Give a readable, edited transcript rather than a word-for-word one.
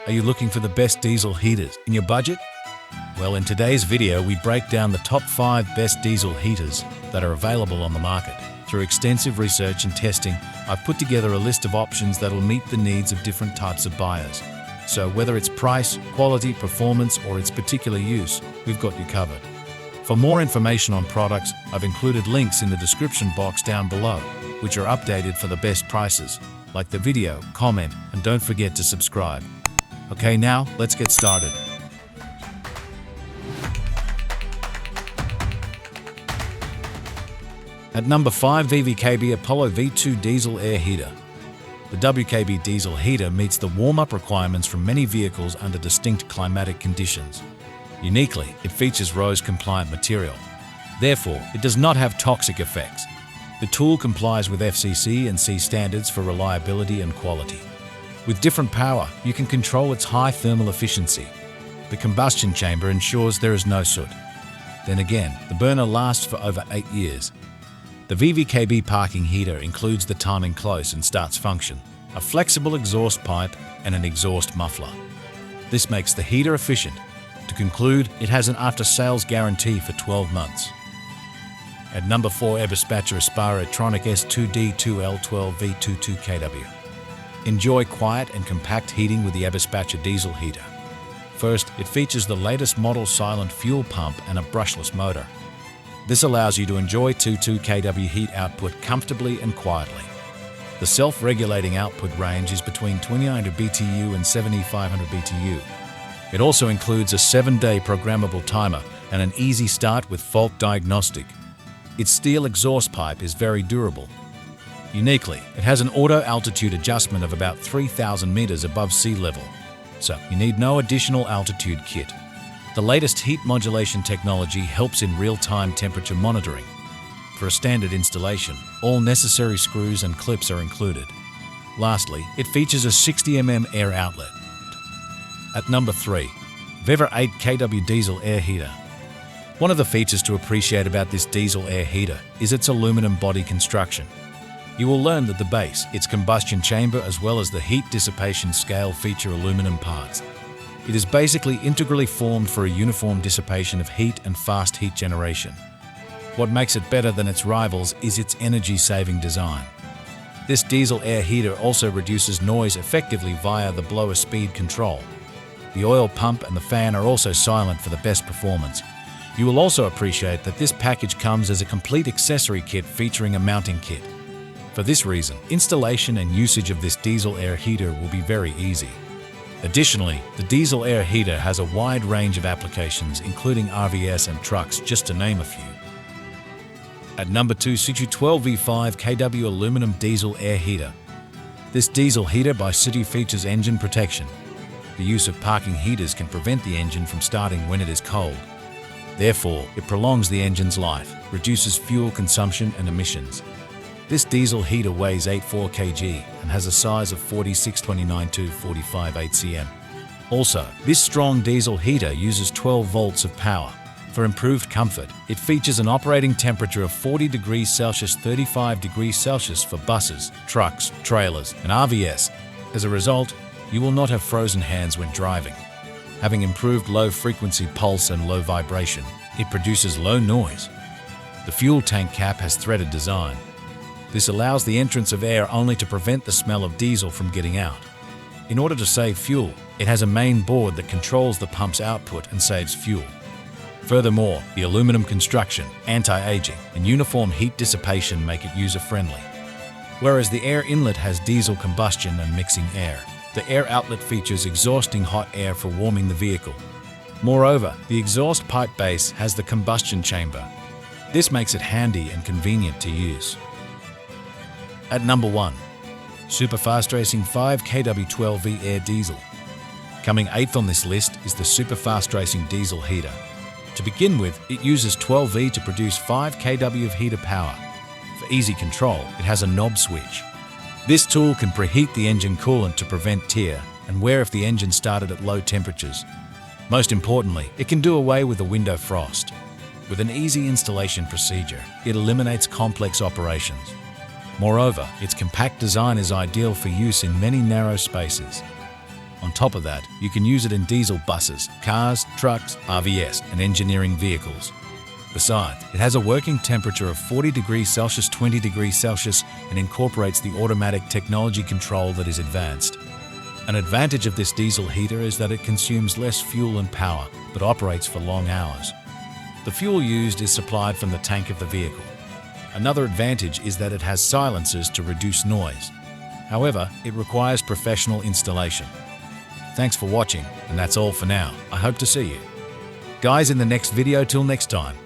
Are you looking for the best diesel heaters in your budget? Well, in today's video, we break down the top 5 best diesel heaters that are available on the market. Through extensive research and testing, I've put together a list of options that'll meet the needs of different types of buyers. So whether it's price, quality, performance, or its particular use, we've got you covered. For more information on products, I've included links in the description box down below, which are updated for the best prices. Like the video, comment, and don't forget to subscribe. Okay, now let's get started. At number 5, VVKB Apollo V2 Diesel Air Heater. The WKB diesel heater meets the warm-up requirements from many vehicles under distinct climatic conditions. Uniquely, it features RoHS-compliant material. Therefore, it does not have toxic effects. The tool complies with FCC and C standards for reliability and quality. With different power, you can control its high thermal efficiency. The combustion chamber ensures there is no soot. Then again, the burner lasts for over 8 years. The VVKB parking heater includes the timing close and starts function, a flexible exhaust pipe, and an exhaust muffler. This makes the heater efficient. To conclude, it has an after-sales guarantee for 12 months. At number 4, Eberspacher Espar Airtronic S2D2L12V22kW. Enjoy quiet and compact heating with the Eberspacher diesel heater. First, it features the latest model silent fuel pump and a brushless motor. This allows you to enjoy 22 kW heat output comfortably and quietly. The self-regulating output range is between 2900 BTU and 7500 BTU. It also includes a 7-day programmable timer and an easy start with fault diagnostic. Its steel exhaust pipe is very durable. Uniquely, it has an auto altitude adjustment of about 3,000 meters above sea level, so you need no additional altitude kit. The latest heat modulation technology helps in real-time temperature monitoring. For a standard installation, all necessary screws and clips are included. Lastly, it features a 60 mm air outlet. At number 3, VEVOR 8 kW Diesel Air Heater. One of the features to appreciate about this diesel air heater is its aluminum body construction. You will learn that the base, its combustion chamber, as well as the heat dissipation scale feature aluminum parts. It is basically integrally formed for a uniform dissipation of heat and fast heat generation. What makes it better than its rivals is its energy-saving design. This diesel air heater also reduces noise effectively via the blower speed control. The oil pump and the fan are also silent for the best performance. You will also appreciate that this package comes as a complete accessory kit featuring a mounting kit. For this reason, installation and usage of this diesel air heater will be very easy. Additionally, the diesel air heater has a wide range of applications, including RVS and trucks, just to name a few. At number 2, SCITOO 12V5 kW Aluminum Diesel Air Heater. This diesel heater by SCITOO features engine protection. The use of parking heaters can prevent the engine from starting when it is cold. Therefore, it prolongs the engine's life, reduces fuel consumption and emissions. This diesel heater weighs 84 kg and has a size of 4629 to 45 cm. Also, this strong diesel heater uses 12 volts of power. For improved comfort, it features an operating temperature of 40 degrees Celsius 35 degrees Celsius for buses, trucks, trailers, and RVS. As a result, you will not have frozen hands when driving. Having improved low-frequency pulse and low vibration, it produces low noise. The fuel tank cap has threaded design. This allows the entrance of air only to prevent the smell of diesel from getting out. In order to save fuel, it has a main board that controls the pump's output and saves fuel. Furthermore, the aluminum construction, anti-aging, and uniform heat dissipation make it user-friendly. Whereas the air inlet has diesel combustion and mixing air, the air outlet features exhausting hot air for warming the vehicle. Moreover, the exhaust pipe base has the combustion chamber. This makes it handy and convenient to use. At number 1, SUPERFASTRACING 5 kW 12V Air Diesel. Coming 8th on this list is the SUPERFASTRACING diesel heater. To begin with, it uses 12V to produce 5 kW of heater power. For easy control, it has a knob switch. This tool can preheat the engine coolant to prevent tear and wear if the engine started at low temperatures. Most importantly, it can do away with the window frost. With an easy installation procedure, it eliminates complex operations. Moreover, its compact design is ideal for use in many narrow spaces. On top of that, you can use it in diesel buses, cars, trucks, RVS, and engineering vehicles. Besides, it has a working temperature of 40 degrees Celsius, 20 degrees Celsius, and incorporates the automatic technology control that is advanced. An advantage of this diesel heater is that it consumes less fuel and power, but operates for long hours. The fuel used is supplied from the tank of the vehicle. Another advantage is that it has silencers to reduce noise. However, it requires professional installation. Thanks for watching, and that's all for now. I hope to see you guys in the next video. Till next time.